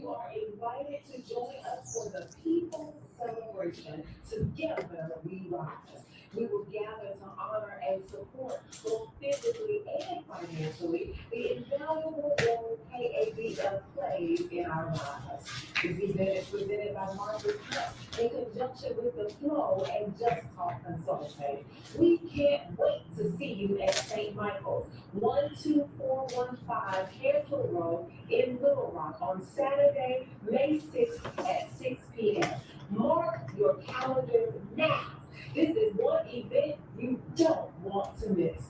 You are invited to join us for the People's Celebration. Together we rise. We will gather to honor and support, both physically and financially, the invaluable role KABF plays in our lives. This event is presented by Marcus Hunt in conjunction with the Flow and Just Talk Consulting. We can't wait to see you at St. Michael's, 12415 Canton Road in Little Rock on Saturday, May 6th at 6 p.m. Mark your calendars now. This is one event you don't want to miss.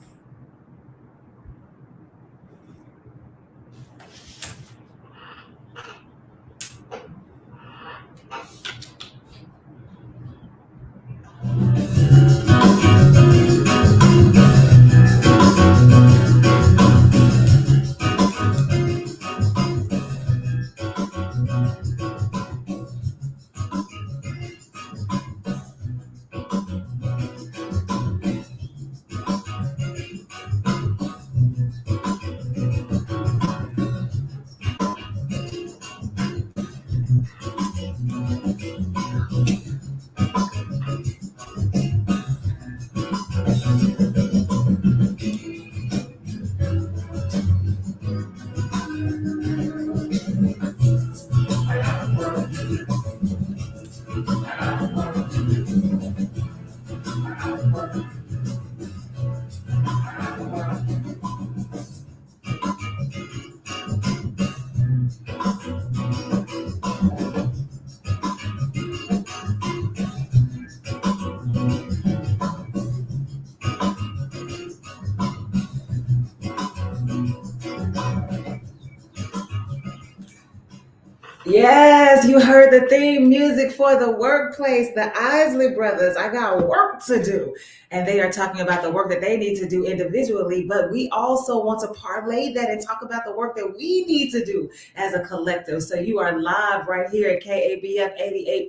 Yes, you heard the theme music for the workplace, the Isley Brothers. I got work to do. And they are talking about the work that they need to do individually, but we also want to parlay that and talk about the work that we need to do as a collective. So you are live right here at KABF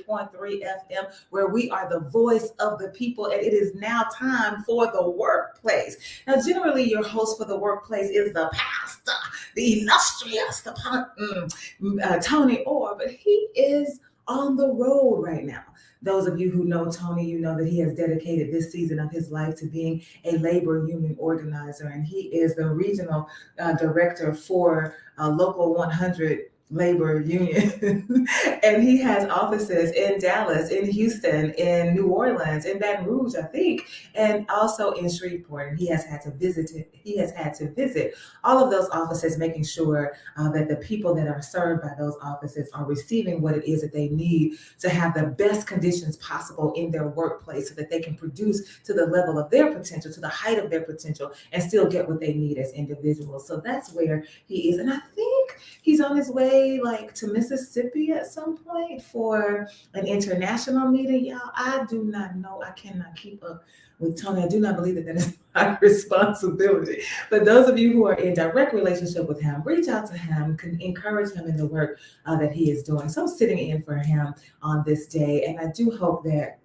88.3 FM, where we are the voice of the people, and it is now time for the workplace. Now, generally, your host for the workplace is the pastor, the illustrious, Tony Orr, but he is on the road right now. Those of you who know Tony, you know that he has dedicated this season of his life to being a labor union organizer, and he is the regional director for Local 100 Labor Union. And he has offices in Dallas, in Houston, in New Orleans, in Baton Rouge, I think, and also in Shreveport. And he has had to visit all of those offices, making sure that the people that are served by those offices are receiving what it is that they need to have the best conditions possible in their workplace so that they can produce to the level of their potential, to the height of their potential, and still get what they need as individuals. So that's where he is. And I think he's on his way like to Mississippi at some point for an international meeting. Y'all, I do not know. I cannot keep up with Tony. I do not believe that that is my responsibility. But those of you who are in direct relationship with him, reach out to him, can encourage him in the work that he is doing. So I'm sitting in for him on this day, and I do hope that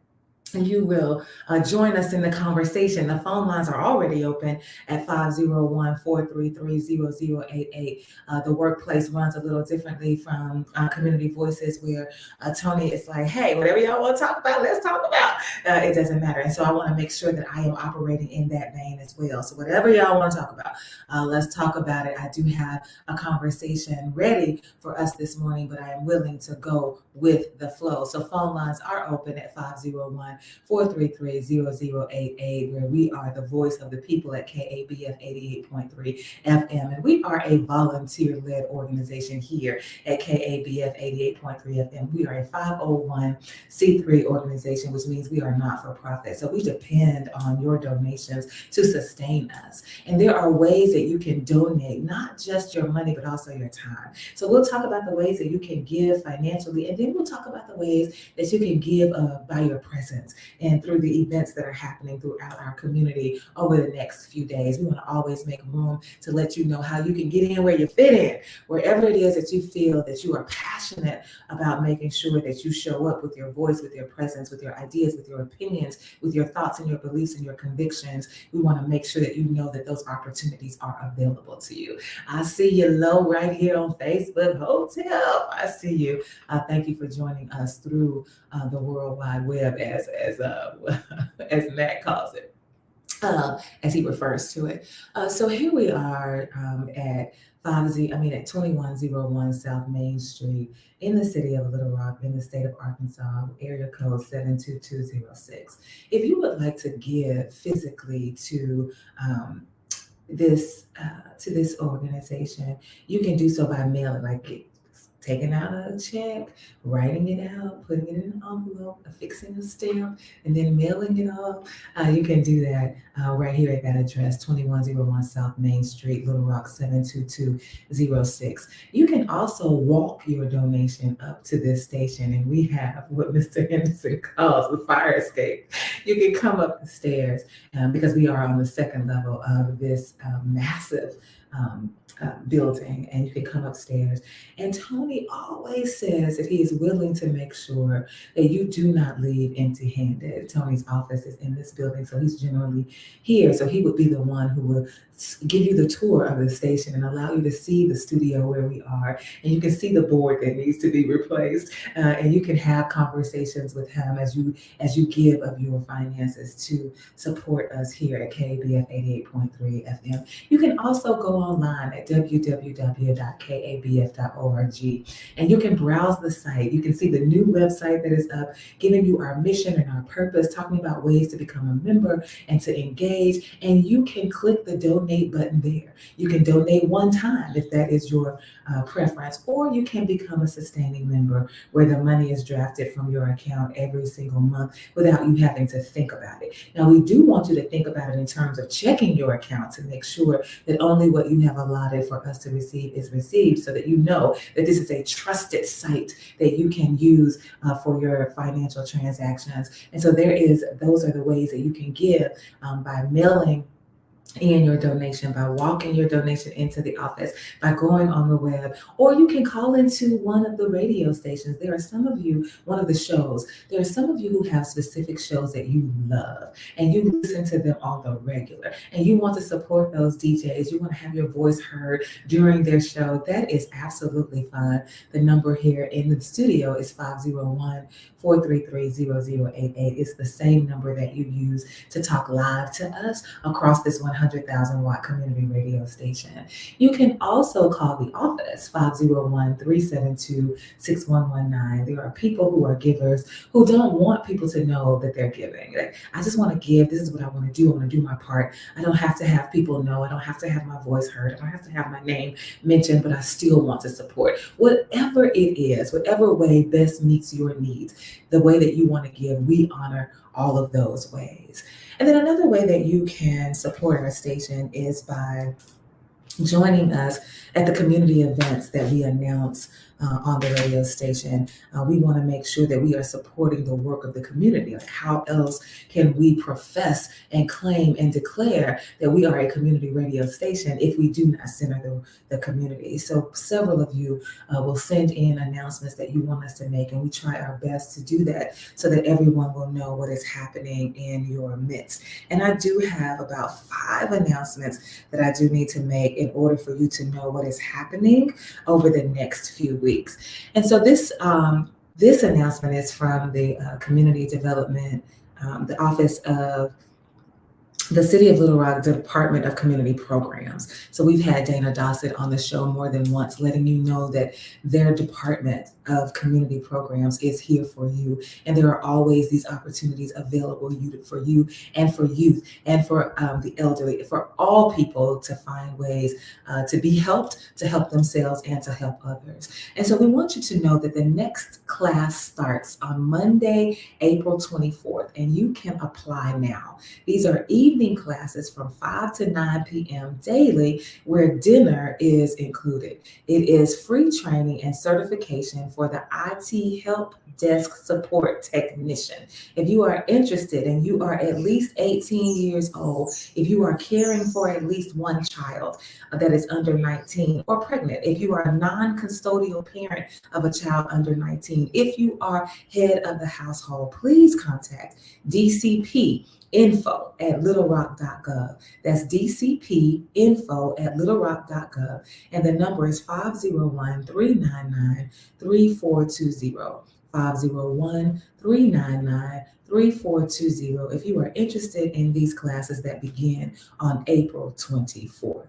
you will join us in the conversation. The phone lines are already open at 501-433-0088. The workplace runs a little differently from Community Voices, where Tony is like, hey, whatever y'all want to talk about, let's talk about. It doesn't matter. And so I want to make sure that I am operating in that vein as well. So whatever y'all want to talk about, let's talk about it. I do have a conversation ready for us this morning, but I am willing to go with the flow. So phone lines are open at 501-433-0088, where we are the voice of the people at KABF 88.3 FM. And we are a volunteer-led organization here at KABF 88.3 FM. We are a 501c3 organization, which means we are not for profit. So we depend on your donations to sustain us. And there are ways that you can donate, not just your money, but also your time. So we'll talk about the ways that you can give financially, and then we'll talk about the ways that you can give by your presence. event and through the events that are happening throughout our community over the next few days. We want to always make room to let you know how you can get in where you fit in, wherever it is that you feel that you are passionate about making sure that you show up with your voice, with your presence, with your ideas, with your opinions, with your thoughts and your beliefs and your convictions. We want to make sure that you know that those opportunities are available to you. I see you low right here on Facebook. Hotel, I see you. Thank you for joining us through the World Wide Web, as Matt calls it, as he refers to it. So here we are at 2101 South Main Street in the city of Little Rock in the state of Arkansas, area code 72206. If you would like to give physically to this organization, you can do so by mailing, like taking out a check, writing it out, putting it in an envelope, affixing a stamp, and then mailing it off. You can do that right here at that address, 2101 South Main Street, Little Rock, 72206. You can also walk your donation up to this station, and we have what Mr. Henderson calls the fire escape. You can come up the stairs because we are on the second level of this massive building, and you can come upstairs. And Tony always says that he is willing to make sure that you do not leave empty-handed. Tony's office is in this building, so he's generally here. So he would be the one who will give you the tour of the station and allow you to see the studio where we are, and you can see the board that needs to be replaced, and you can have conversations with him as you give of your finances to support us here at KABF 88.3 FM. You can also go online at www.kabf.org, and you can browse the site. You can see the new website that is up, giving you our mission and our purpose, talking about ways to become a member and to engage, and you can click the donate button there. You can donate one time if that is your preference, or you can become a sustaining member where the money is drafted from your account every single month without you having to think about it. Now, we do want you to think about it in terms of checking your account to make sure that only what you have allotted for us to receive is received, so that you know that this is a trusted site that you can use for your financial transactions. And so those are the ways that you can give by mailing in your donation, by walking your donation into the office, by going on the web, or you can call into one of the radio stations. There are some of you, one of the shows, there are some of you who have specific shows that you love and you listen to them on the regular, and you want to support those DJs. You want to have your voice heard during their show. That is absolutely fine. The number here in the studio is 501-433-0088. It's the same number that you use to talk live to us across this 100,000 watt community radio station. You can also call the office, 501-372-6119. There are people who are givers who don't want people to know that they're giving. Like, I just want to give. This is what I want to do. I want to do my part. I don't have to have people know. I don't have to have my voice heard. I don't have to have my name mentioned, but I still want to support. Whatever it is, whatever way best meets your needs, the way that you want to give, we honor all of those ways. And then another way that you can support our station is by joining us at the community events that we announce on the radio station. We want to make sure that we are supporting the work of the community. Like, how else can we profess and claim and declare that we are a community radio station if we do not center the community? So several of you will send in announcements that you want us to make, and we try our best to do that so that everyone will know what is happening in your midst. And I do have about 5 announcements that I do need to make in order for you to know what is happening over the next few weeks. And so this announcement is from the Community Development, the Office of the City of Little Rock Department of Community Programs. So we've had Dana Dossett on the show more than once, letting you know that their Department of Community Programs is here for you. And there are always these opportunities available for you and for youth and for the elderly, for all people to find ways to be helped, to help themselves and to help others. And so we want you to know that the next class starts on Monday, April 24th, and you can apply now. These are evening evening classes from 5 to 9 p.m. daily, where dinner is included. It is free training and certification for the IT help desk support technician. If you are interested and you are at least 18 years old, if you are caring for at least one child that is under 19 or pregnant, if you are a non-custodial parent of a child under 19, if you are head of the household, please contact DCP info at littlerock.gov. That's DCP info at littlerock.gov. And the number is 501-399-3420. 501-399-3420 if you are interested in these classes that begin on April 24th.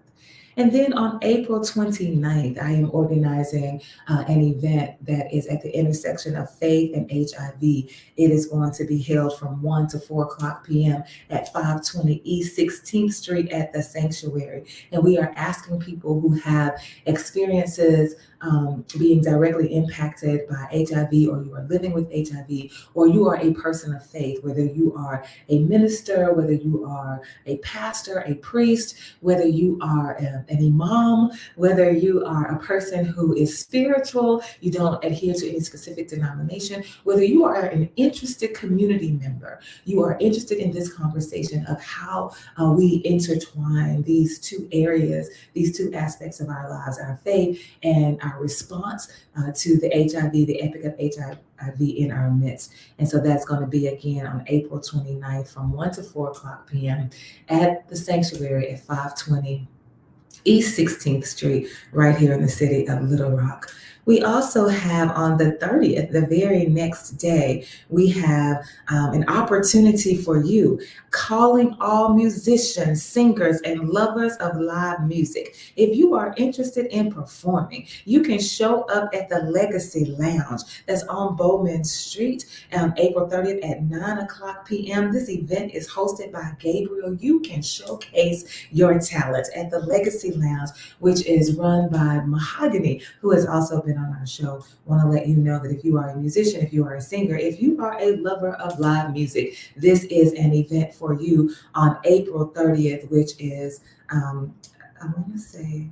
And then on April 29th, I am organizing an event that is at the intersection of faith and HIV. It is going to be held from 1 to 4 o'clock p.m. at 520 East 16th Street at the Sanctuary. And we are asking people who have experiences being directly impacted by HIV, or you are living with HIV, or you are a person of faith, whether you are a minister, whether you are a pastor, a priest, whether you are an imam, whether you are a person who is spiritual, you don't adhere to any specific denomination, whether you are an interested community member, you are interested in this conversation of how we intertwine these two areas, these two aspects of our lives, our faith and our response to the HIV, the epic of HIV in our midst. And so that's going to be again on April 29th from 1 to 4 o'clock p.m. at the Sanctuary at 520 East 16th Street, right here in the city of Little Rock. We also have on the 30th, the very next day, we have an opportunity for you, calling all musicians, singers, and lovers of live music. If you are interested in performing, you can show up at the Legacy Lounge that's on Bowman Street on April 30th at 9 o'clock p.m. This event is hosted by Gabriel. You can showcase your talent at the Legacy Lounge, which is run by Mahogany, who has also been on our show. Want to let you know that if you are a musician, if you are a singer, if you are a lover of live music, this is an event for you on April 30th, which is, I want to say,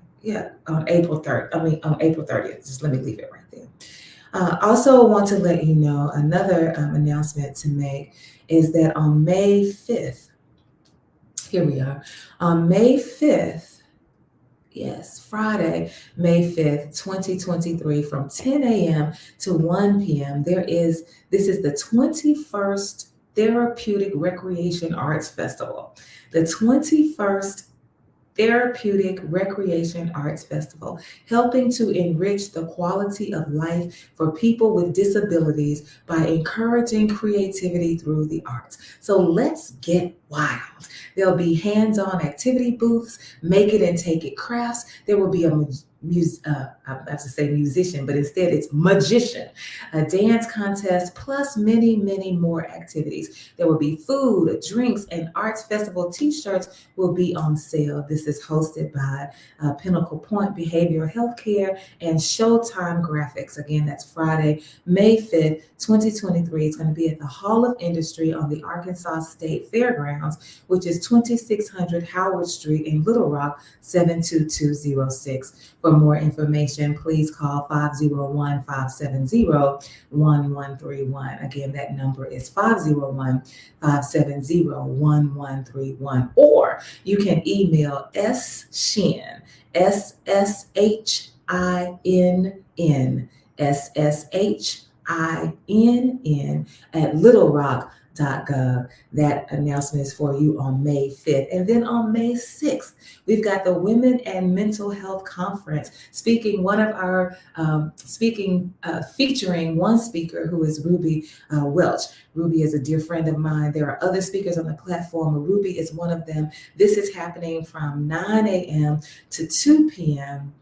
on April 30th. Just let me leave it right there. Also want to let you know another announcement to make is that on May 5th, here we are, on May 5th, yes, Friday, May 5th, 2023, from 10 a.m. to 1 p.m. This is the 21st Therapeutic Recreation Arts Festival. The 21st Therapeutic Recreation Arts Festival, helping to enrich the quality of life for people with disabilities by encouraging creativity through the arts. So let's get wild. There'll be hands-on activity booths, make it and take it crafts. There will be I have to say musician, but instead it's magician, a dance contest, plus many, many more activities. There will be food, drinks, and arts festival t-shirts will be on sale. This is hosted by Pinnacle Point Behavioral Healthcare and Showtime Graphics. Again, that's Friday, May 5th, 2023. It's going to be at the Hall of Industry on the Arkansas State Fairgrounds, which is 2600 Howard Street in Little Rock, 72206. For more information, please call 501-570-1131. Again, that number is 501-570-1131. Or you can email sshinn, SSHINN, SSHINN at littlerock.gov. That announcement is for you on May 5th. And then on May 6th, we've got the Women and Mental Health Conference, featuring one speaker who is Ruby Welch. Ruby is a dear friend of mine. There are other speakers on the platform. Ruby is one of them. This is happening from 9 a.m. to 2 p.m.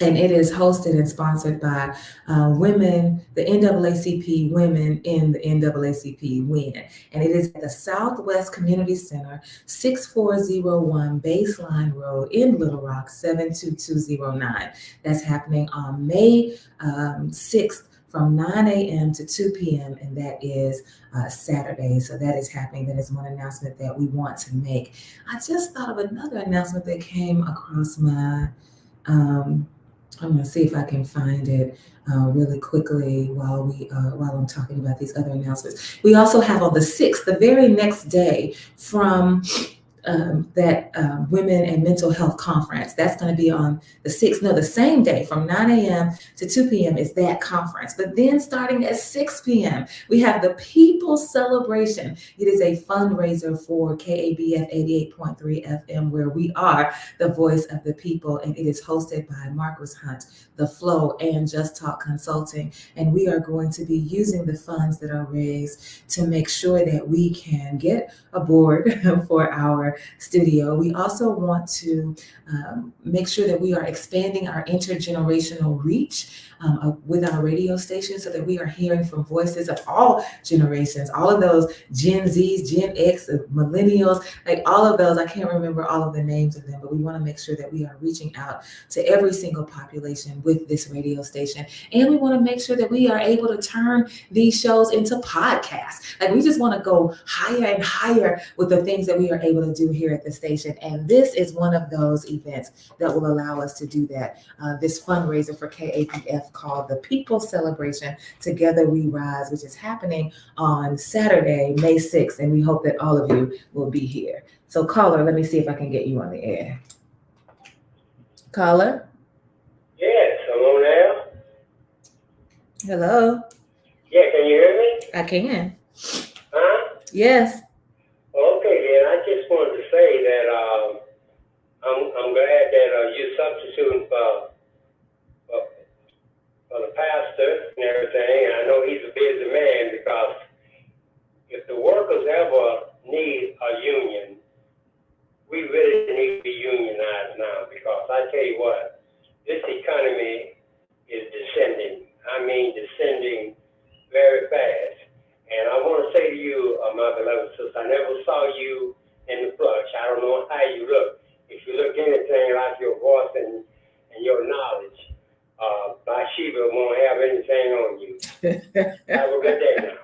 And it is hosted and sponsored by women, the NAACP Women in the NAACP WIN. And it is at the Southwest Community Center, 6401 Baseline Road in Little Rock, 72209. That's happening on May 6th from 9 a.m. to 2 p.m., and that is Saturday. So that is happening. That is one announcement that we want to make. I just thought of another announcement that came across my I'm going to see if I can find it really quickly while I'm talking about these other announcements. We also have on the 6th, the very next day from that Women and Mental Health Conference. That's going to be on the 6th. No, the same day from 9 a.m. to 2 p.m. is that conference. But then starting at 6 p.m., we have the People's Celebration. It is a fundraiser for KABF 88.3 FM, where we are the voice of the people. And it is hosted by Marcus Hunt, The Flow, and Just Talk Consulting. And we are going to be using the funds that are raised to make sure that we can get a board for our studio. We also want to make sure that we are expanding our intergenerational reach with our radio station, so that we are hearing from voices of all generations, all of those Gen Zs, Gen X, millennials, like all of those. I can't remember all of the names of them, but we want to make sure that we are reaching out to every single population with this radio station. And we want to make sure that we are able to turn these shows into podcasts. Like, we just want to go higher and higher with the things that we are able to do here at the station. And this is one of those events that will allow us to do that. This fundraiser for KAPF called the People's Celebration, Together We Rise, which is happening on Saturday, May 6th. And we hope that all of you will be here. So caller, let me see if I can get you on the air. Caller? Yes, I'm on air. Hello? Yeah, can you hear me? I can. Huh? Yes. Okay, then I just wanted to say that I'm glad that you're substituting for the pastor and everything. And I know he's a busy man, because if the workers ever need a union, we really need to be unionized now, because I tell you what, this economy is descending. I mean, descending very fast. And I want to say to you, my beloved sister, I never saw you in the flesh. I don't know how you look. If you look anything like your voice and your knowledge, Bathsheba won't have anything on you. Have a good day now.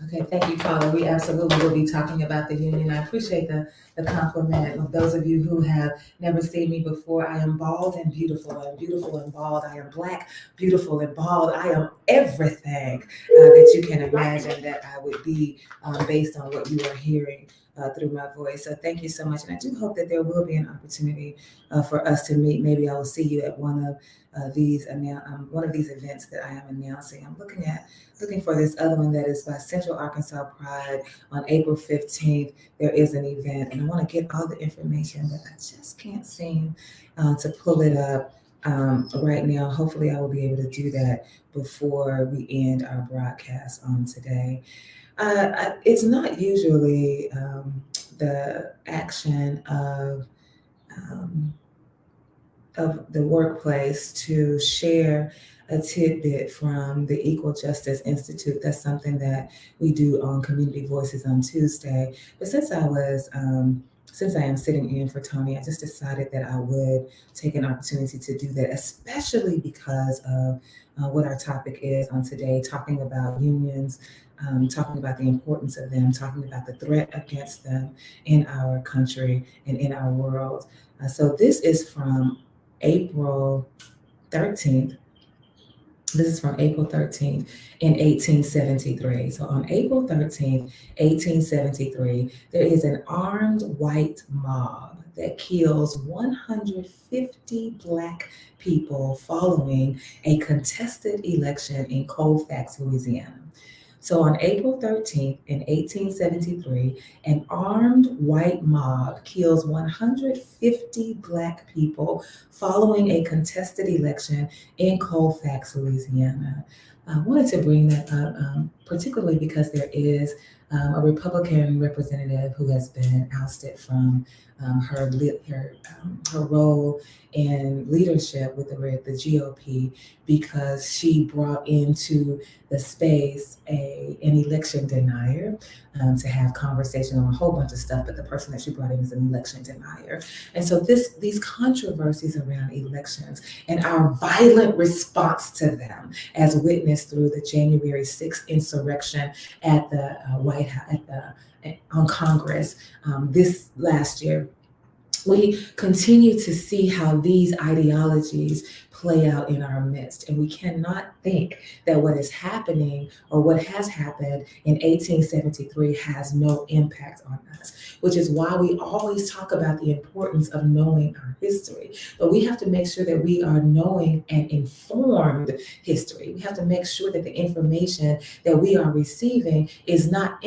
Okay, thank you, caller. We absolutely will be talking about the union. I appreciate the compliment of those of you who have never seen me before. I am bald and beautiful. I am beautiful and bald. I am Black, beautiful and bald. I am everything that you can imagine that I would be based on what you are hearing through my voice. So thank you so much. And I do hope that there will be an opportunity for us to meet. Maybe I will see you at one of these events that I am announcing. I'm looking for this other one that is by Central Arkansas Pride on April 15th. There is an event, and I want to get all the information, but I just can't seem to pull it up right now. Hopefully I will be able to do that before we end our broadcast on today. It's not usually the action of the workplace to share a tidbit from the Equal Justice Institute. That's something that we do on Community Voices on Tuesday. But since I am sitting in for Tony, I just decided that I would take an opportunity to do that, especially because of what our topic is on today, talking about unions, talking about the importance of them, talking about the threat against them in our country and in our world. So this is from April 13th. This is from April 13th in 1873. So on April 13th, 1873, there is an armed white mob that kills 150 Black people following a contested election in Colfax, Louisiana. So on April 13th in 1873, an armed white mob kills 150 Black people following a contested election in Colfax, Louisiana. I wanted to bring that up, particularly because there is a Republican representative who has been ousted from her role in leadership with the GOP because she brought into the space an election denier to have conversation on a whole bunch of stuff, but the person that she brought in is an election denier. And so these controversies around elections and our violent response to them, as witnessed through the January 6th insurrection at the White House, on Congress this last year, we continue to see how these ideologies play out in our midst. And we cannot think that what is happening or what has happened in 1873 has no impact on us, which is why we always talk about the importance of knowing our history. But we have to make sure that we are knowing and informed history. We have to make sure that the information that we are receiving is not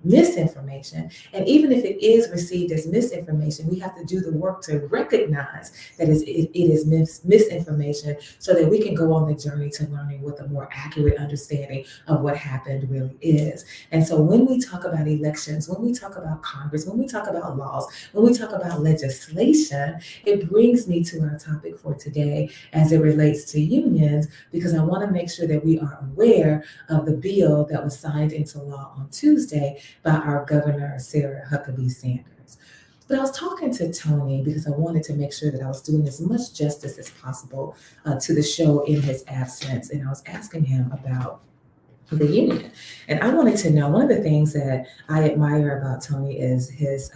misinformation. And even if it is received as misinformation, we have to do the work to recognize that it is misinformation so that we can go on the journey to learning what the more accurate understanding of what happened really is. And so when we talk about elections, when we talk about Congress, when we talk about laws, when we talk about legislation, it brings me to our topic for today as it relates to unions, because I want to make sure that we are aware of the bill that was signed into law on Tuesday by our Governor, Sarah Huckabee Sanders. But I was talking to Tony because I wanted to make sure that I was doing as much justice as possible to the show in his absence. And I was asking him about the union. And I wanted to know, one of the things that I admire about Tony is his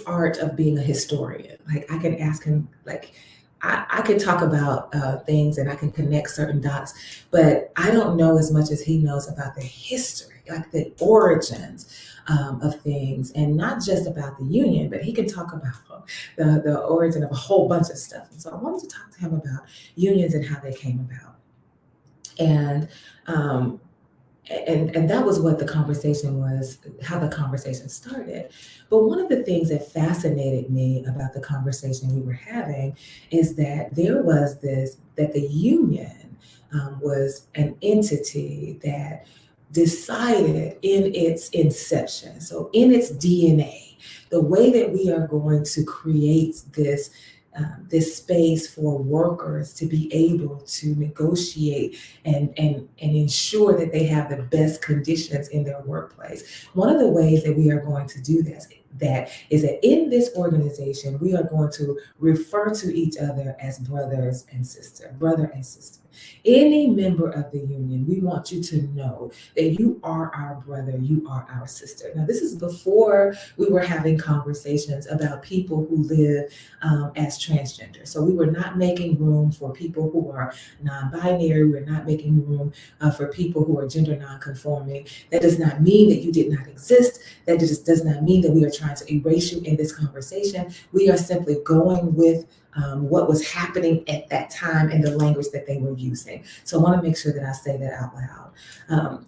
art of being a historian. Like, I can ask him, like, I can talk about things and I can connect certain dots, but I don't know as much as he knows about the history, like the origins of things, and not just about the union, but he can talk about the origin of a whole bunch of stuff. And so I wanted to talk to him about unions and how they came about. And that was what the conversation was, how the conversation started. But one of the things that fascinated me about the conversation we were having is that that the union was an entity that decided in its inception, so in its DNA, the way that we are going to create this space for workers to be able to negotiate and ensure that they have the best conditions in their workplace. One of the ways that we are going to do this, that is that in this organization, we are going to refer to each other as brother and sister. Any member of the union, we want you to know that you are our brother, you are our sister. Now, this is before we were having conversations about people who live as transgender. So we were not making room for people who are non-binary. We're not making room for people who are gender non-conforming. That does not mean that you did not exist. That just does not mean that we are trying to erase you in this conversation. We are simply going with what was happening at that time and the language that they were using. So I want to make sure that I say that out loud.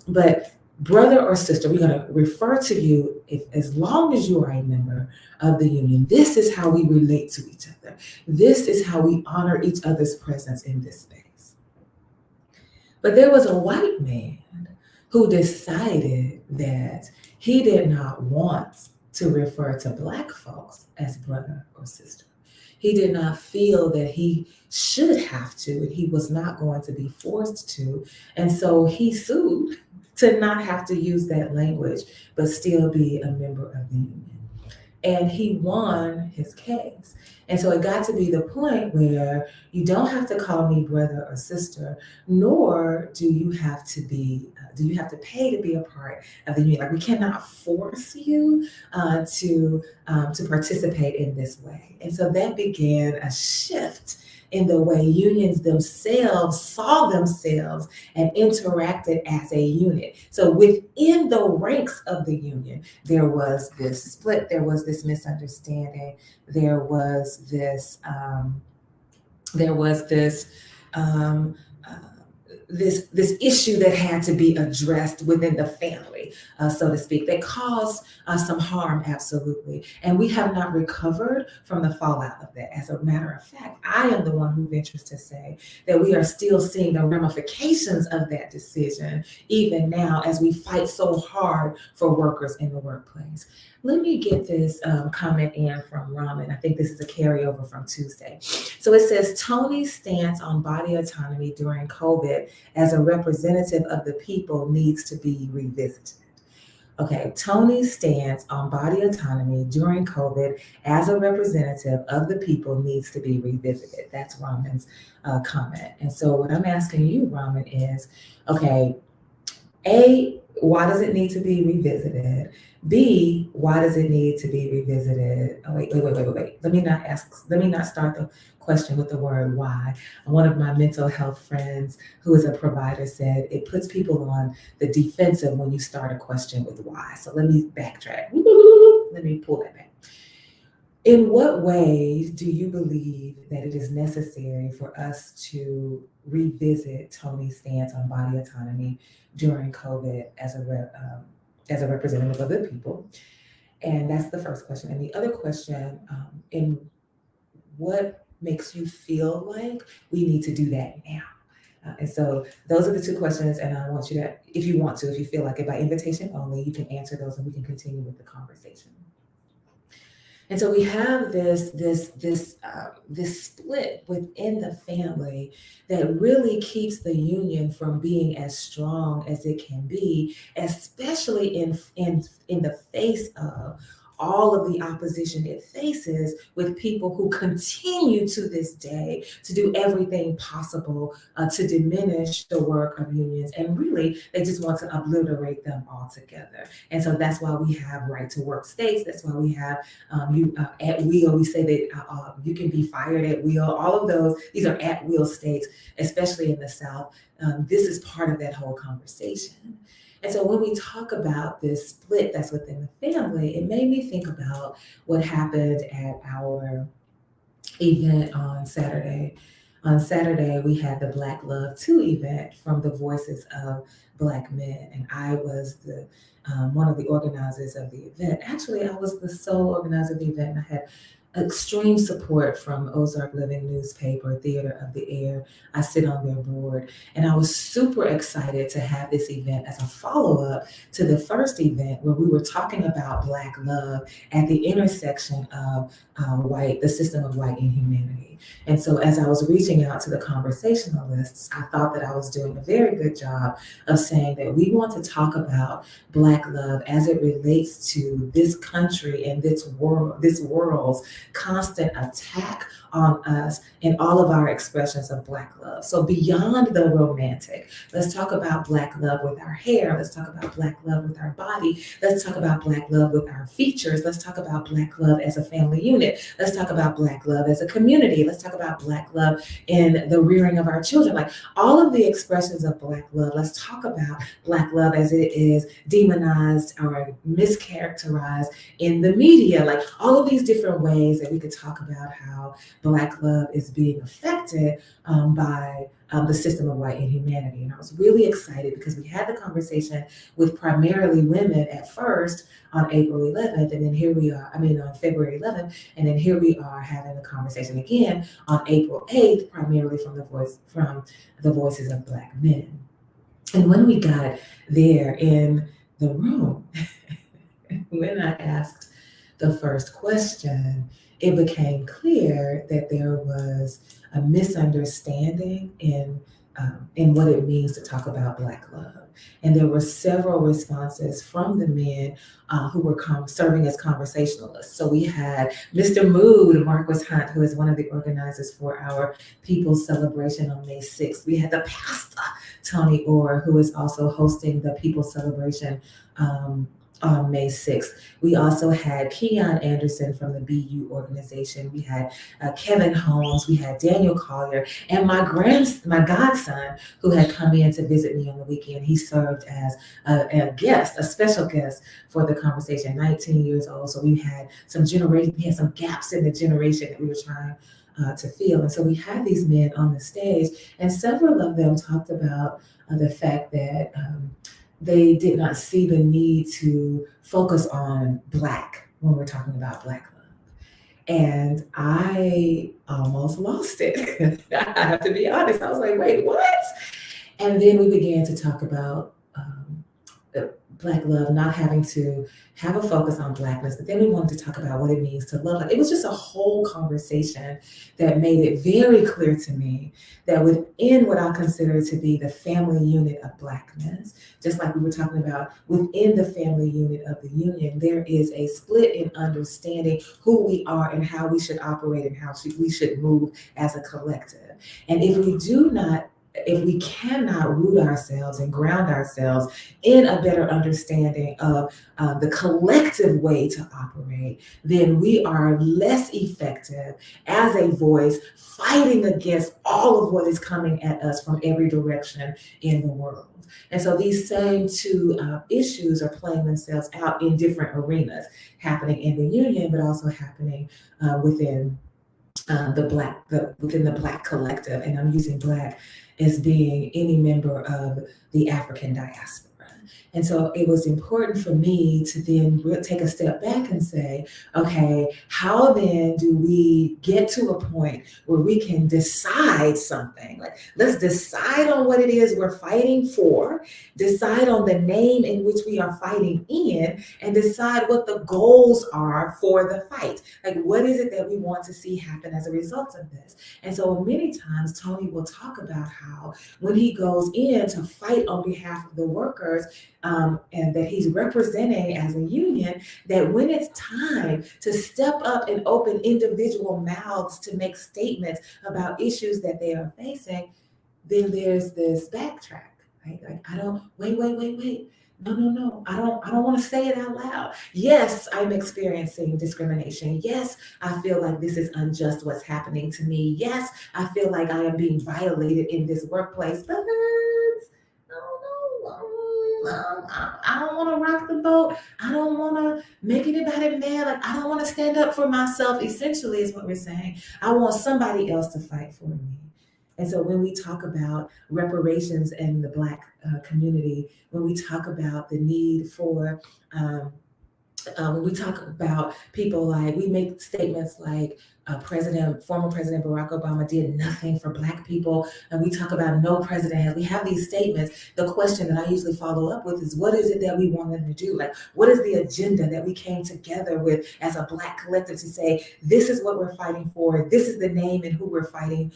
But brother or sister, we're going to refer to you as long as you are a member of the union. This is how we relate to each other. This is how we honor each other's presence in this space. But there was a white man who decided that he did not want to refer to Black folks as brother or sister. He did not feel that he should have to, and he was not going to be forced to. And so he sued to not have to use that language, but still be a member of the union. And he won his case. And so it got to be the point where you don't have to call me brother or sister, nor do you have to pay to be a part of the union. Like, we cannot force you to participate in this way. And so that began a shift in the way unions themselves saw themselves and interacted as a unit. So within the ranks of the union, there was this split, there was this misunderstanding, there was this this issue that had to be addressed within the family, so to speak, that caused some harm, absolutely. And we have not recovered from the fallout of that. As a matter of fact, I am the one who ventures to say that we are still seeing the ramifications of that decision, even now, as we fight so hard for workers in the workplace. Let me get this comment in from Raman. I think this is a carryover from Tuesday. So it says, Tony's stance on body autonomy during COVID as a representative of the people needs to be revisited. Okay, Tony's stance on body autonomy during COVID as a representative of the people needs to be revisited. That's Raman's comment. And so what I'm asking you, Raman, is, okay, A, why does it need to be revisited? B, why does it need to be revisited? Oh, wait. Let me not start the question with the word why. One of my mental health friends who is a provider said it puts people on the defensive when you start a question with why. So let me backtrack. Let me pull that back. In what way do you believe that it is necessary for us to revisit Tony's stance on body autonomy during COVID as a representative of the people? And that's the first question. And the other question, in what makes you feel like we need to do that now? And so those are the two questions. And I want you to, if you feel like it, by invitation only, you can answer those and we can continue with the conversation. And so we have this split within the family that really keeps the union from being as strong as it can be, especially in the face of all of the opposition it faces with people who continue to this day to do everything possible to diminish the work of unions. And really, they just want to obliterate them altogether. And so that's why we have right to work states. That's why we have at will. We say that you can be fired at will. All of those, these are at will states, especially in the South. This is part of that whole conversation. And so when we talk about this split that's within the family, it made me think about what happened at our event on Saturday. On Saturday, we had the Black Love 2 event from the Voices of Black Men, and I was the one of the organizers of the event. Actually, I was the sole organizer of the event, and I had extreme support from Ozark Living Newspaper, Theater of the Air. I sit on their board, and I was super excited to have this event as a follow-up to the first event where we were talking about Black love at the intersection of the system of white inhumanity. And so as I was reaching out to the conversationalists, I thought that I was doing a very good job of saying that we want to talk about Black love as it relates to this country and this world's constant attack on us in all of our expressions of Black love. So beyond the romantic, let's talk about Black love with our hair. Let's talk about Black love with our body. Let's talk about Black love with our features. Let's talk about Black love as a family unit. Let's talk about Black love as a community. Let's talk about Black love in the rearing of our children. Like all of the expressions of Black love, let's talk about Black love as it is demonized or mischaracterized in the media. Like all of these different ways that we could talk about how Black love is being affected by the system of white inhumanity. And I was really excited because we had the conversation with primarily women at first on April 11th, and then here we are, on February 11th, and then here we are having the conversation again on April 8th, primarily from the Voices of Black Men. And when we got there in the room, when I asked the first question, it became clear that there was a misunderstanding in what it means to talk about Black love. And there were several responses from the men who were serving as conversationalists. So we had Mr. Mood, Marquis Hunt, who is one of the organizers for our People's Celebration on May 6th. We had the pastor, Tony Orr, who is also hosting the People's Celebration on May 6th. We also had Keon Anderson from the BU organization. We had Kevin Holmes. We had Daniel Collier, and my godson, who had come in to visit me on the weekend. He served as a special guest for the conversation, 19 years old. So we had some gaps in the generation that we were trying to feel. And so we had these men on the stage, and several of them talked about the fact that they did not see the need to focus on Black when we're talking about Black love. And I almost lost it. I have to be honest. I was like, wait, what? And then we began to talk about Black love, not having to have a focus on Blackness, but then we wanted to talk about what it means to love. It was just a whole conversation that made it very clear to me that within what I consider to be the family unit of Blackness, just like we were talking about within the family unit of the union, there is a split in understanding who we are and how we should operate and how we should move as a collective. And if we cannot root ourselves and ground ourselves in a better understanding of the collective way to operate, then we are less effective as a voice fighting against all of what is coming at us from every direction in the world. And so these same two issues are playing themselves out in different arenas, happening in the union, but also happening within within the Black collective. And I'm using Black as being any member of the African diaspora. And so it was important for me to then take a step back and say, okay, how then do we get to a point where we can decide something? Like, let's decide on what it is we're fighting for, decide on the name in which we are fighting in, and decide what the goals are for the fight. Like, what is it that we want to see happen as a result of this? And so many times Tony will talk about how when he goes in to fight on behalf of the workers, and that he's representing as a union, that when it's time to step up and open individual mouths to make statements about issues that they are facing, then there's this backtrack, right? Like, wait. No. I don't want to say it out loud. Yes, I'm experiencing discrimination. Yes, I feel like this is unjust what's happening to me. Yes, I feel like I am being violated in this workplace. But I don't want to rock the boat. I don't want to make anybody mad. Like, I don't want to stand up for myself, essentially, is what we're saying. I want somebody else to fight for me. And so when we talk about reparations in the Black community, when we talk about the need for, when we talk about people, like, we make statements like former President Barack Obama did nothing for Black people, and we talk about no president has. We have these statements. The question that I usually follow up with is, what is it that we want them to do? Like, what is the agenda that we came together with as a Black collective to say, this is what we're fighting for, this is the name and who we're fighting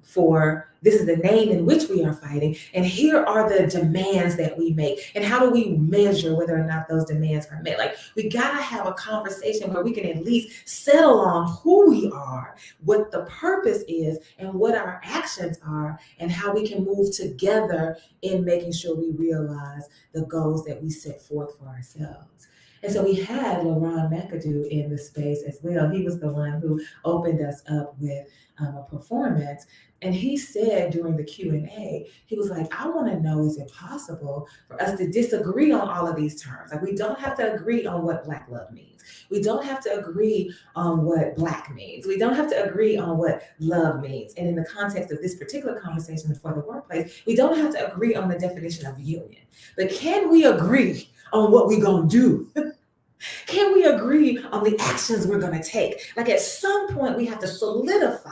for, this is the name in which we are fighting, and here are the demands that we make, and how do we measure whether or not those demands are met? Like, we gotta have a conversation where we can at least settle on who we are, what the purpose is, and what our actions are, and how we can move together in making sure we realize the goals that we set forth for ourselves. And so we had LaRon McAdoo in the space as well. He was the one who opened us up with a performance. And he said during the Q&A, he was like, I want to know, is it possible for us to disagree on all of these terms? Like, we don't have to agree on what Black love means. We don't have to agree on what Black means. We don't have to agree on what love means. And in the context of this particular conversation for the workplace, we don't have to agree on the definition of union. But can we agree on what we're going to do? Can we agree on the actions we're going to take? Like, at some point, we have to solidify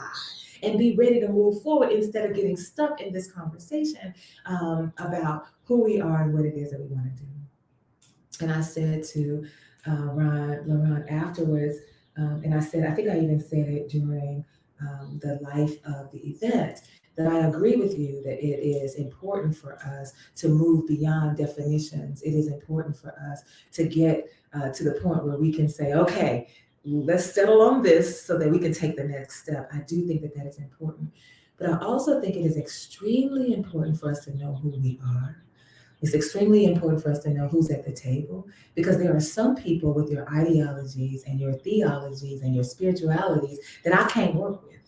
and be ready to move forward instead of getting stuck in this conversation about who we are and what it is that we want to do. And I said to LaRon afterwards, and I think I even said it during the life of the event, that I agree with you that it is important for us to move beyond definitions. It is important for us to get to the point where we can say, okay, let's settle on this so that we can take the next step. I do think that is important. But I also think it is extremely important for us to know who we are. It's extremely important for us to know who's at the table, because there are some people with your ideologies and your theologies and your spiritualities that I can't work with,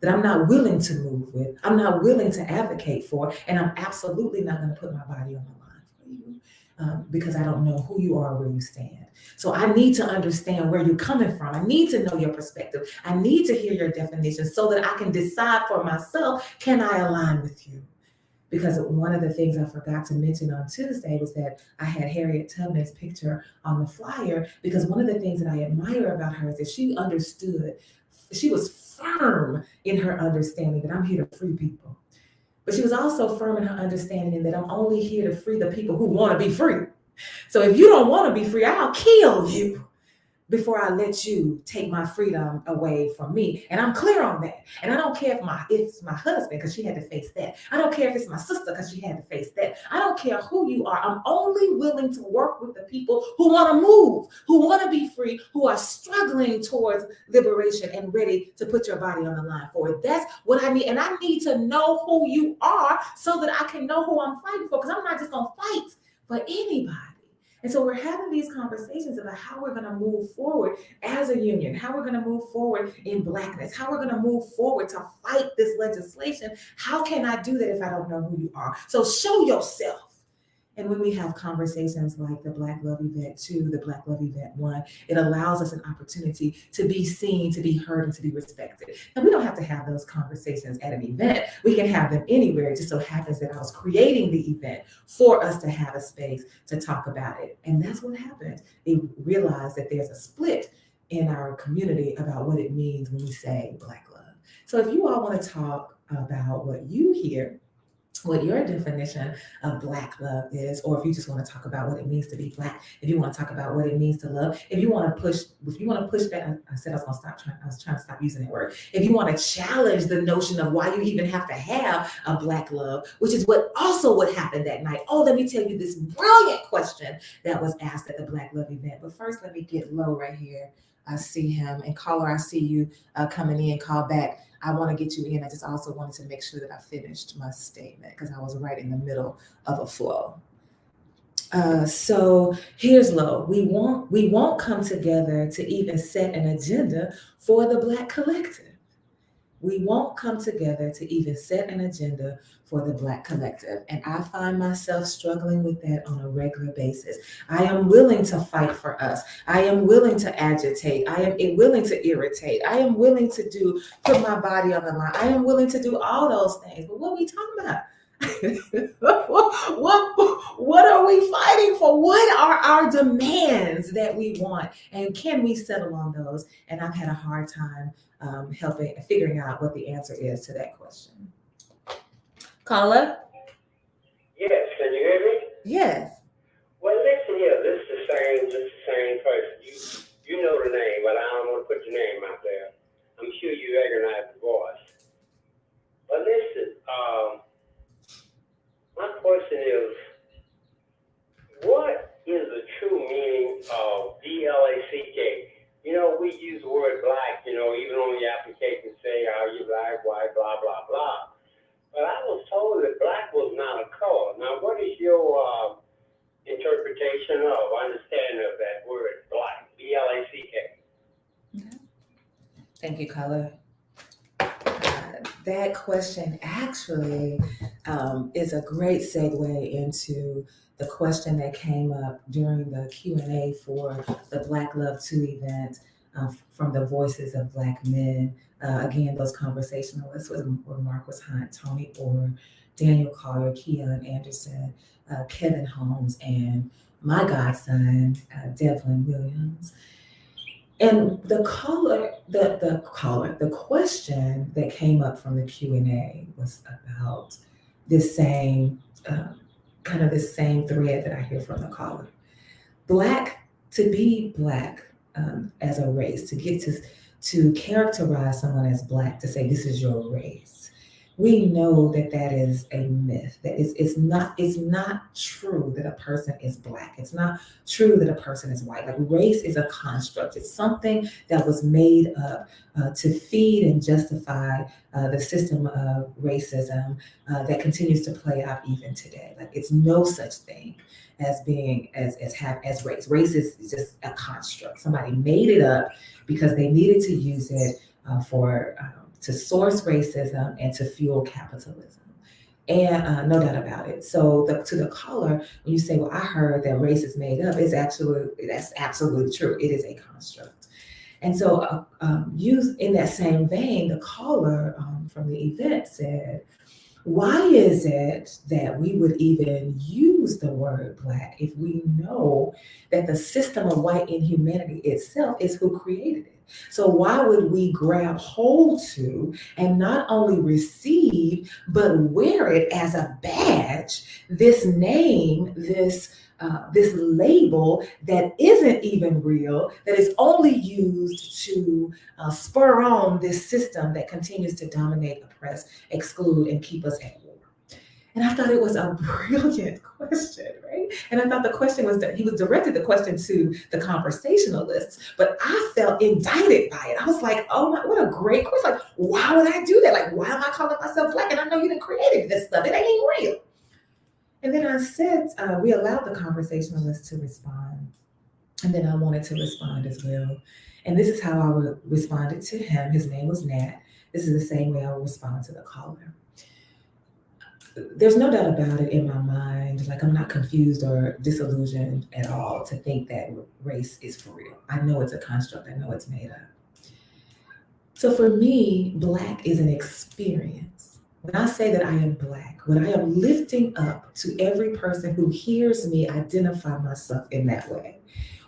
that I'm not willing to move with, I'm not willing to advocate for, and I'm absolutely not going to put my body on the line for you. because I don't know who you are or where you stand. So I need to understand where you're coming from. I need to know your perspective. I need to hear your definition so that I can decide for myself, can I align with you? Because one of the things I forgot to mention on Tuesday was that I had Harriet Tubman's picture on the flyer, because one of the things that I admire about her is that she understood, she was firm in her understanding that I'm here to free people. But she was also firm in her understanding that I'm only here to free the people who want to be free. So if you don't want to be free, I'll kill you before I let you take my freedom away from me. And I'm clear on that. And I don't care if it's my husband, because she had to face that. I don't care if it's my sister, because she had to face that. I don't care who you are. I'm only willing to work with the people who want to move, who want to be free, who are struggling towards liberation and ready to put your body on the line for it. That's what I need. And I need to know who you are so that I can know who I'm fighting for, because I'm not just going to fight for anybody. And so we're having these conversations about how we're going to move forward as a union, how we're going to move forward in Blackness, how we're going to move forward to fight this legislation. How can I do that if I don't know who you are? So show yourself. And when we have conversations like the Black Love Event 2, the Black Love Event 1, it allows us an opportunity to be seen, to be heard, and to be respected. And we don't have to have those conversations at an event. We can have them anywhere. It just so happens that I was creating the event for us to have a space to talk about it. And that's what happened. They realized that there's a split in our community about what it means when we say Black love. So if you all want to talk about what you hear, what your definition of Black love is, or if you just want to talk about what it means to be Black, if you want to talk about what it means to love, if you want to push back, I said I was trying to stop using that word. If you want to challenge the notion of why you even have to have a Black love, which is what happened that night. Oh, let me tell you this brilliant question that was asked at the Black Love Event. But first, let me get low right here. I see him. And caller, I see you coming in. Call back. I want to get you in. I just also wanted to make sure that I finished my statement because I was right in the middle of a flow. So here's low. We won't come together to even set an agenda for the Black collective. We won't come together to even set an agenda for the Black collective. And I find myself struggling with that on a regular basis. I am willing to fight for us. I am willing to agitate. I am willing to irritate. I am willing to put my body on the line. I am willing to do all those things. But what are we talking about? What are we fighting for? What are our demands that we want? And can we settle on those? And I've had a hard time figuring out what the answer is to that question. Caller? Yes, can you hear me? Yes. Well, listen here, this is the same person. You know the name, but I don't want to put your name out there. I'm sure you recognize the voice. But listen, my question is, what is the true meaning of BLACK? You know, we use the word Black, even on the application say, are you Black, white, blah, blah, blah. But I was told that Black was not a color. Now, what is your interpretation of, understanding of that word Black, BLACK? Okay. Thank you, caller. That question actually is a great segue into the question that came up during the Q&A for the Black Love 2 event from the Voices of Black Men. Again, those conversationalists were Marquis Hunt, Tony Orr, Daniel Collier, Keon Anderson, Kevin Holmes, and my godson, Devlin Williams. And the question that came up from the Q&A was about this same this same thread that I hear from the caller. To be Black as a race, to get to characterize someone as Black, to say this is your race. We know that is a myth. That it's not true that a person is Black. It's not true that a person is white. Like, race is a construct. It's something that was made up to feed and justify the system of racism that continues to play out even today. Like, it's no such thing as being as race. Race is just a construct. Somebody made it up because they needed to use it to source racism and to fuel capitalism. And no doubt about it. So to the caller, when you say, well, I heard that race is made up, that's absolutely true. It is a construct. And so in that same vein, the caller from the event said, why is it that we would even use the word Black if we know that the system of white inhumanity itself is who created it? So why would we grab hold to and not only receive, but wear it as a badge, this name, this label that isn't even real, that is only used to spur on this system that continues to dominate, oppress, exclude, and keep us at war? And I thought it was a brilliant question, right? And I thought the question was that he was directed the question to the conversationalists, but I felt indicted by it. I was like, oh my, what a great question. Like, why would I do that? Like, why am I calling myself Black? And I know you done created this stuff. It ain't even real. And then I said, we allowed the conversationalist to respond. And then I wanted to respond as well. And this is how I responded to him. His name was Nat. This is the same way I would respond to the caller. There's no doubt about it in my mind. Like, I'm not confused or disillusioned at all to think that race is for real. I know it's a construct. I know it's made up. So for me, Black is an experience. When I say that I am Black, when I am lifting up to every person who hears me identify myself in that way,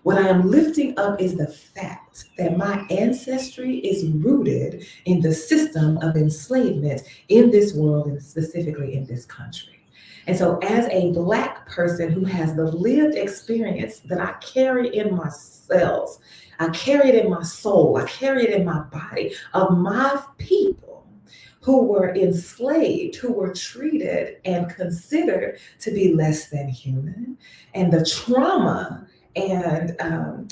what I am lifting up is the fact that my ancestry is rooted in the system of enslavement in this world and specifically in this country. And so as a Black person who has the lived experience that I carry in my cells, I carry it in my soul, I carry it in my body, of my people who were enslaved, who were treated and considered to be less than human, and the trauma and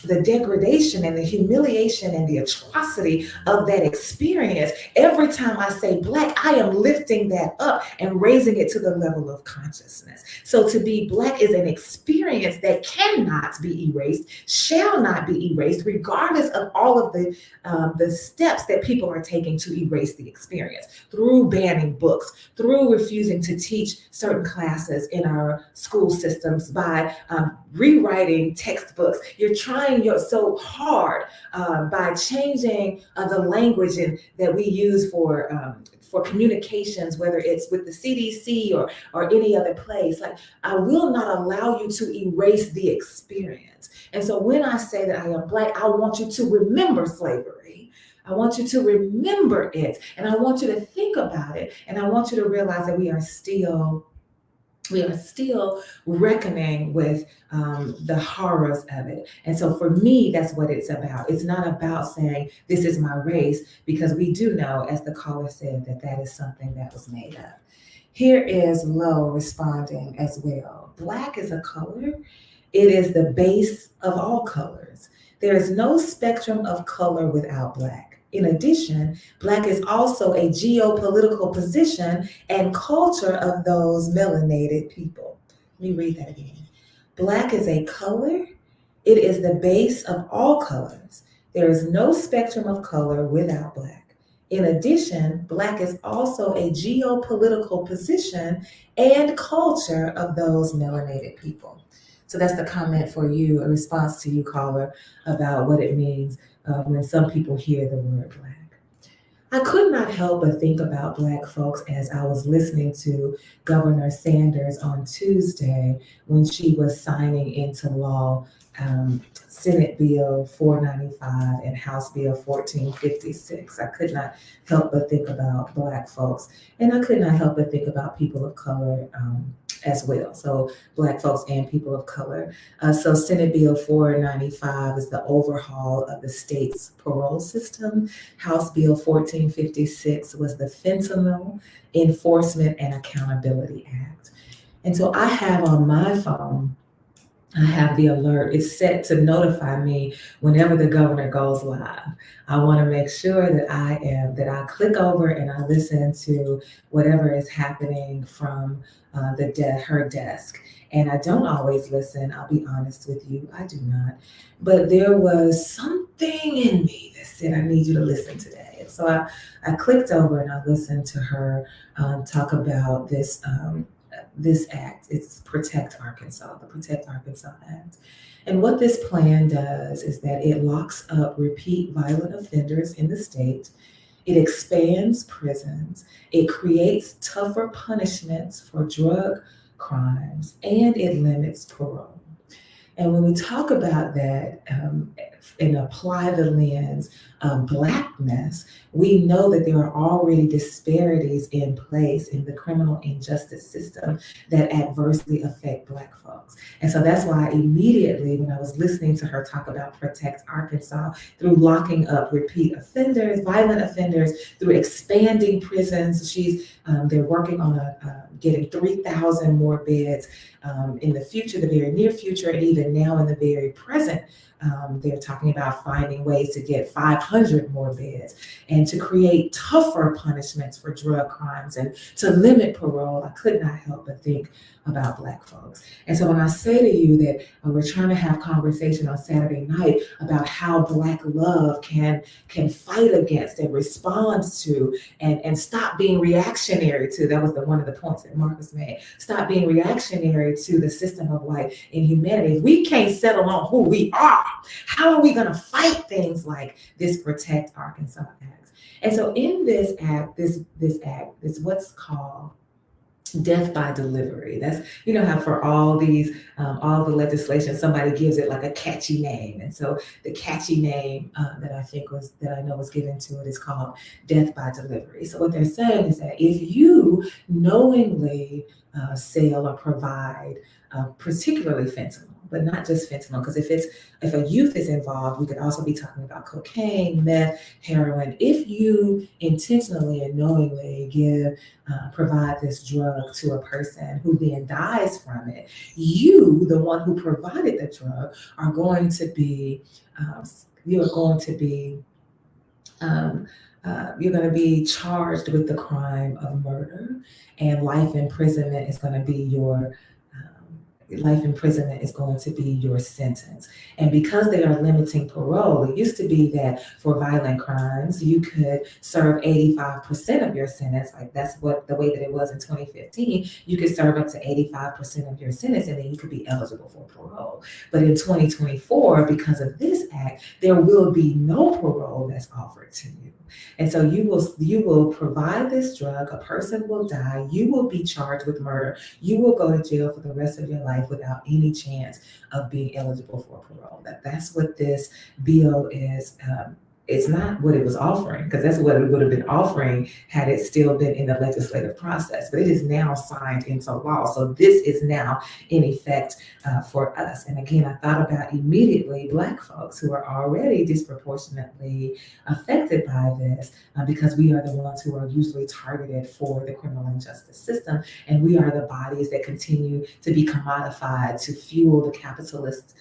the degradation and the humiliation and the atrocity of that experience. Every time I say Black, I am lifting that up and raising it to the level of consciousness. So to be Black is an experience that cannot be erased, shall not be erased, regardless of all of the steps that people are taking to erase the experience, through banning books, through refusing to teach certain classes in our school systems, by rewriting textbooks. You're trying so hard by changing the language that we use for communications, whether it's with the CDC or any other place. Like, I will not allow you to erase the experience. And so when I say that I am Black, I want you to remember slavery. I want you to remember it. And I want you to think about it. And I want you to realize that we are still reckoning with the horrors of it. And so for me, that's what it's about. It's not about saying this is my race, because we do know, as the caller said, that is something that was made up. Here is Lo responding as well. Black is a color. It is the base of all colors. There is no spectrum of color without Black. In addition, Black is also a geopolitical position and culture of those melanated people. Let me read that again. Black is a color. It is the base of all colors. There is no spectrum of color without Black. In addition, Black is also a geopolitical position and culture of those melanated people. So that's the comment for you, a response to you, caller, about what it means when some people hear the word Black. I could not help but think about Black folks as I was listening to Governor Sanders on Tuesday when she was signing into law Senate Bill 495 and House Bill 1456. I could not help but think about Black folks, and I could not help but think about people of color as well. So Black folks and people of color. So Senate Bill 495 is the overhaul of the state's parole system. House Bill 1456 was the Fentanyl Enforcement and Accountability Act. And so I have on my phone, I have the alert. It's set to notify me whenever the governor goes live. I want to make sure that I click over and I listen to whatever is happening from her desk. And I don't always listen. I'll be honest with you. I do not. But there was something in me that said, I need you to listen today. project. So I clicked over and I listened to her talk about this act. It's Protect Arkansas, the Protect Arkansas Act. And what this plan does is that it locks up repeat violent offenders in the state. It expands prisons. It creates tougher punishments for drug crimes, and it limits parole. And when we talk about that and apply the lens of Blackness, we know that there are already disparities in place in the criminal injustice system that adversely affect Black folks. And so that's why immediately when I was listening to her talk about Protect Arkansas, through locking up repeat offenders, violent offenders, through expanding prisons, they're working on getting 3,000 more beds in the future, the very near future, and even now in the very present. They're talking about finding ways to get 500 more beds and to create tougher punishments for drug crimes and to limit parole. I could not help but think about Black folks. And so when I say to you that we're trying to have conversation on Saturday night about how Black love can fight against and respond to and stop being reactionary to, that was one of the points that Marcus made, stop being reactionary to the system of white inhumanity. If we can't settle on who we are, how are we going to fight things like this Protect Arkansas Act? And so in this act, this act is what's called death by delivery. That's, how for all the legislation, somebody gives it like a catchy name. And so the catchy name that I know was given to it is called death by delivery. So what they're saying is that if you knowingly sell or provide, particularly fentanyl, but not just fentanyl, because if a youth is involved, we could also be talking about cocaine, meth, heroin. If you intentionally and knowingly provide this drug to a person who then dies from it, you, the one who provided the drug, are going to be you're going to be charged with the crime of murder, and life imprisonment is going to be your sentence. And because they are limiting parole, it used to be that for violent crimes, you could serve 85% of your sentence. Like that's the way that it was in 2015. You could serve up to 85% of your sentence and then you could be eligible for parole. But in 2024, because of this act, there will be no parole that's offered to you. And so you will provide this drug, a person will die, you will be charged with murder, you will go to jail for the rest of your life without any chance of being eligible for parole. That's what this bill is. It's not what it was offering, because that's what it would have been offering had it still been in the legislative process. But it is now signed into law. So this is now in effect for us. And again, I thought about immediately Black folks who are already disproportionately affected by this because we are the ones who are usually targeted for the criminal injustice system. And we are the bodies that continue to be commodified to fuel the capitalist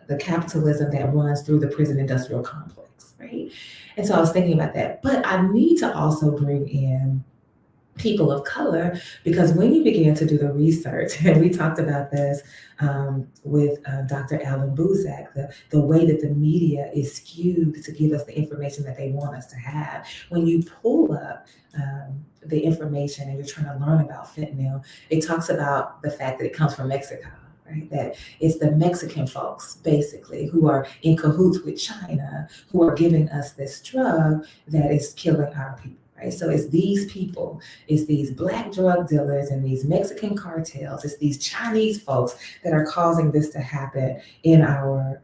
the capitalism that runs through the prison industrial complex, right? And so I was thinking about that. But I need to also bring in people of color, because when you begin to do the research, and we talked about this with Dr. Alan Buzak, the way that the media is skewed to give us the information that they want us to have. When you pull up the information and you're trying to learn about fentanyl, it talks about the fact that it comes from Mexico. Right? That it's the Mexican folks, basically, who are in cahoots with China, who are giving us this drug that is killing our people. Right? So it's these people, it's these Black drug dealers and these Mexican cartels, it's these Chinese folks that are causing this to happen in our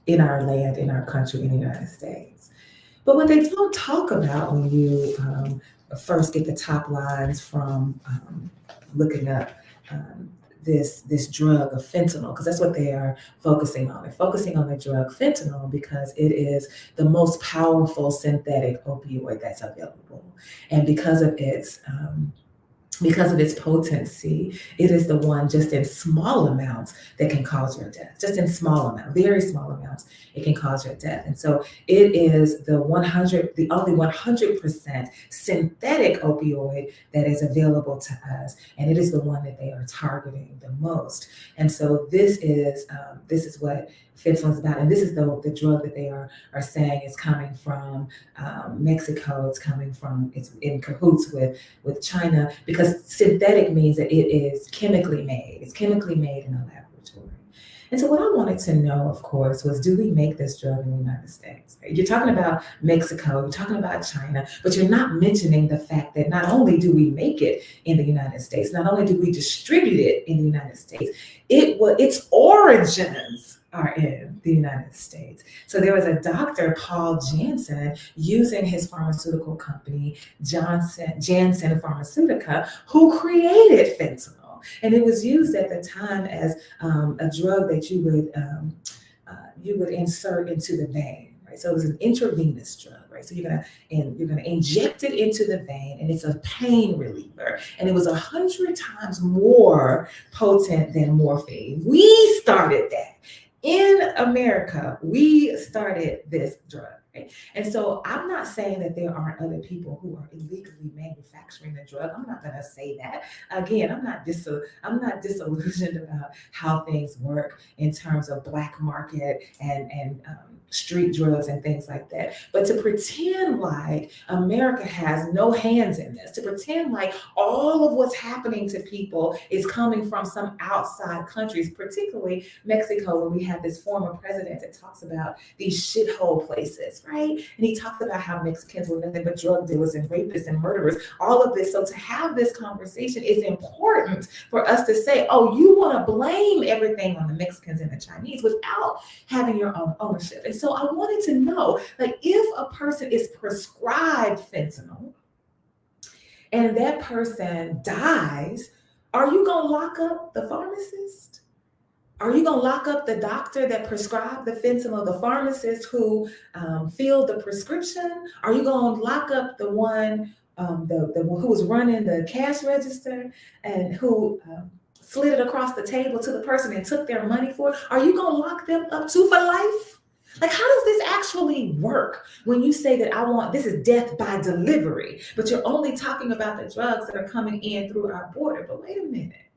land, in our country, in the United States. But what they don't talk about when you first get the top lines from looking up this drug of fentanyl, because that's what they are focusing on. They're focusing on the drug fentanyl because it is the most powerful synthetic opioid that's available. And because of its because of its potency, it is the one just in small amounts that can cause your death. Just in small amounts, very small amounts, it can cause your death. And so it is the only 100% synthetic opioid that is available to us, and it is the one that they are targeting the most. And so this is what fentanyl is about, and this is the drug that they are saying is coming from Mexico. It's in cahoots with China, because synthetic means that it is chemically made. It's chemically made in a laboratory. And so what I wanted to know, of course, was, do we make this drug in the United States? You're talking about Mexico, you're talking about China, but you're not mentioning the fact that not only do we make it in the United States, not only do we distribute it in the United States, its origins are in the United States. So there was a Dr. Paul Janssen, using his pharmaceutical company, Janssen Pharmaceutica, who created fentanyl. And it was used at the time as a drug that you would insert into the vein, right? So it was an intravenous drug, right? So you're gonna inject it into the vein, and it's a pain reliever. And it was 100 times more potent than morphine. We started that. In America, we started this drug. Right? And so I'm not saying that there aren't other people who are illegally manufacturing the drug. I'm not going to say that. Again, I'm not disillusioned about how things work in terms of black market and street drugs and things like that. But to pretend like America has no hands in this, to pretend like all of what's happening to people is coming from some outside countries, particularly Mexico, when we have this former president that talks about these shithole places, right? And he talks about how Mexicans were nothing but drug dealers and rapists and murderers, all of this. So to have this conversation, it's important for us to say, oh, you want to blame everything on the Mexicans and the Chinese without having your own ownership. And so I wanted to know, like, if a person is prescribed fentanyl and that person dies, are you going to lock up the pharmacist? Are you going to lock up the doctor that prescribed the fentanyl, the pharmacist who filled the prescription? Are you going to lock up the one who was running the cash register and who slid it across the table to the person and took their money for it? Are you going to lock them up too for life? Like, how does this actually work when you say that this is death by delivery, but you're only talking about the drugs that are coming in through our border? But wait a minute.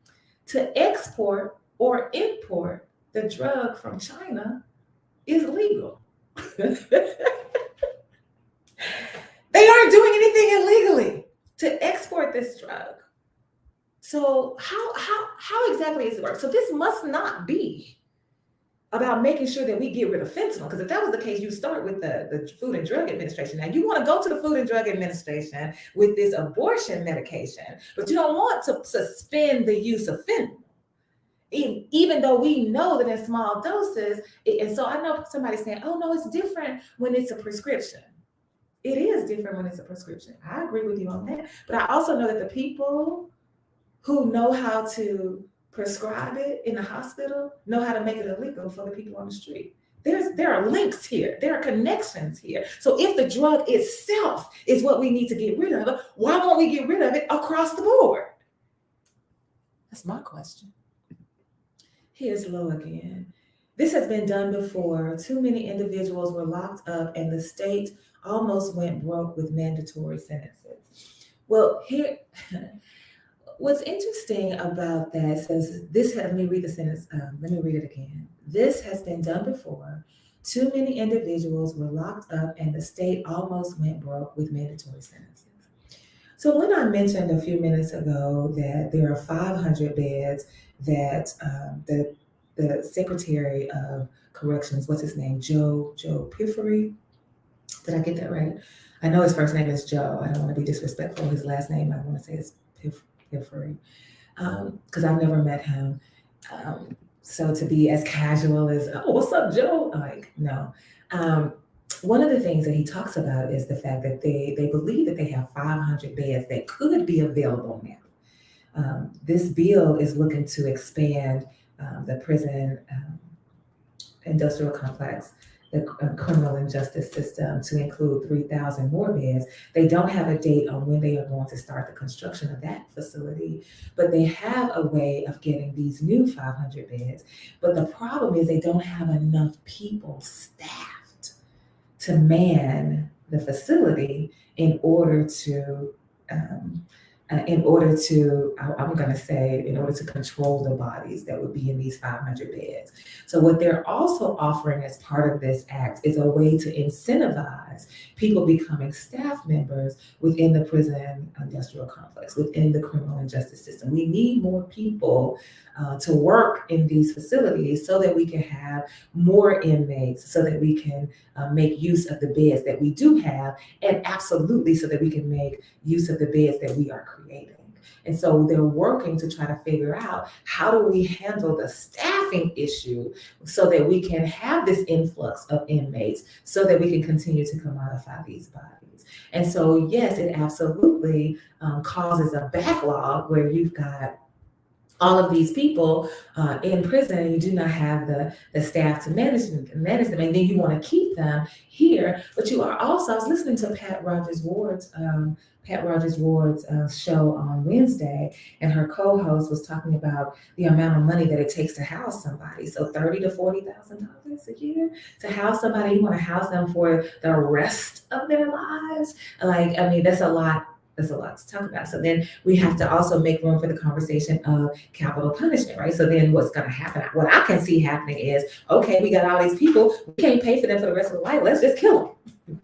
To export or import the drug from China is legal. They aren't doing anything illegally to export this drug. So how exactly does it work? So this must not be about making sure that we get rid of fentanyl, because if that was the case, you start with the Food and Drug Administration. Now, you want to go to the Food and Drug Administration with this abortion medication, but you don't want to suspend the use of fentanyl, even though we know that in small doses. And so I know somebody saying, oh, no, it's different when it's a prescription. It is different when it's a prescription. I agree with you on that. But I also know that the people who know how to prescribe it in the hospital know how to make it illegal for the people on the street. There are links here. There are connections here. So if the drug itself is what we need to get rid of, why won't we get rid of it across the board? That's my question. Here's Lo again. This has been done before. Too many individuals were locked up and the state almost went broke with mandatory sentences. Well, here, what's interesting about that says this, let me read the sentence, let me read it again. This has been done before. Too many individuals were locked up and the state almost went broke with mandatory sentences. So when I mentioned a few minutes ago that there are 500 beds that the Secretary of Corrections, what's his name, Joe Piffery, did I get that right? I know his first name is Joe. I don't want to be disrespectful. His last name, I want to say is Piffery, because I've never met him. So to be as casual as, oh, what's up, Joe? Like, no. One of the things that he talks about is the fact that they believe that they have 500 beds that could be available now. This bill is looking to expand the prison industrial complex the criminal and justice system to include 3,000 more beds. They don't have a date on when they are going to start the construction of that facility, but they have a way of getting these new 500 beds. But the problem is they don't have enough people staffed to man the facility in order to control the bodies that would be in these 500 beds. So what they're also offering as part of this act is a way to incentivize people becoming staff members within the prison industrial complex, within the criminal and justice system. We need more people to work in these facilities so that we can have more inmates, so that we can make use of the beds that we do have, and absolutely so that we can make use of the beds that we are creating. And so they're working to try to figure out, how do we handle the staffing issue so that we can have this influx of inmates, so that we can continue to commodify these bodies. And so, yes, it absolutely causes a backlog where you've got all of these people in prison, and you do not have the staff to manage them, and then you want to keep them here. But you are also, I was listening to Pat Rogers Ward's show on Wednesday, and her co-host was talking about the amount of money that it takes to house somebody. So $30,000 to $40,000 a year to house somebody. You want to house them for the rest of their lives. Like, I mean, that's a lot. There's a lot to talk about. So then we have to also make room for the conversation of capital punishment, right? So then what's going to happen? What I can see happening is, okay, we got all these people, we can't pay for them for the rest of their life. Let's just kill them.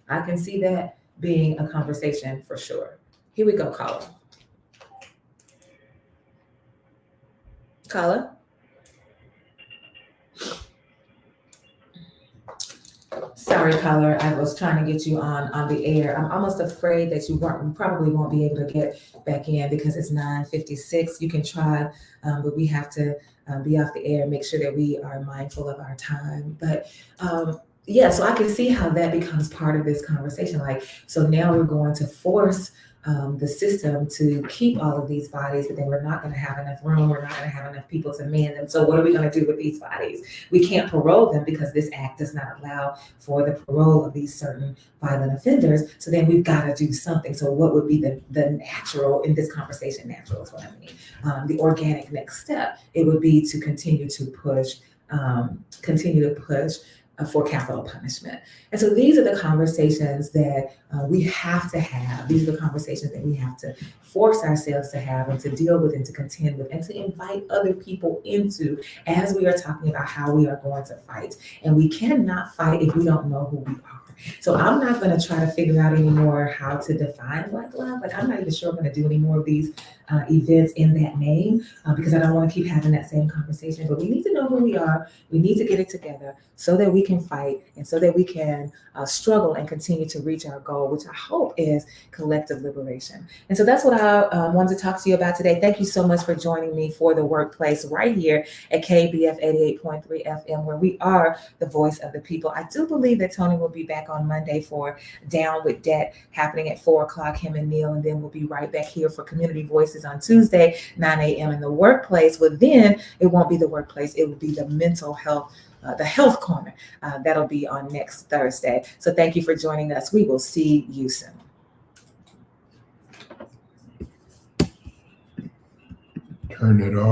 I can see that being a conversation for sure. Here we go, caller. Caller? Sorry, caller. I was trying to get you on the air. I'm almost afraid that you probably won't be able to get back in because it's 9:56. You can try, but we have to be off the air and make sure that we are mindful of our time. But yeah, so I can see how that becomes part of this conversation. Like, so now we're going to force the system to keep all of these bodies, but then we're not going to have enough room. We're not going to have enough people to man them. So what are we going to do with these bodies? We can't parole them because this act does not allow for the parole of these certain violent offenders. So then we've got to do something. So what would be the natural, in this conversation, natural is what I mean, the organic next step? It would be to continue to push for capital punishment. And so these are the conversations that we have to have. These are the conversations that we have to force ourselves to have and to deal with and to contend with and to invite other people into as we are talking about how we are going to fight. And we cannot fight if we don't know who we are. So I'm not going to try to figure out anymore how to define Black love. Like, I'm not even sure I'm going to do any more of these events in that name because I don't want to keep having that same conversation. But we need to know who we are. We need to get it together so that we can fight and so that we can struggle and continue to reach our goal, which I hope is collective liberation. And so that's what I wanted to talk to you about today. Thank you so much for joining me for The Workplace right here at KBF 88.3 FM, where we are the voice of the people. I do believe that Tony will be back on Monday for Down with Debt, happening at 4:00, him and Neil, and then we'll be right back here for Community Voices on Tuesday, 9 a.m. in The Workplace. But then it won't be The Workplace, it will be the mental health, the health corner. That'll be on next Thursday. So thank you for joining us. We will see you soon. Turn it off.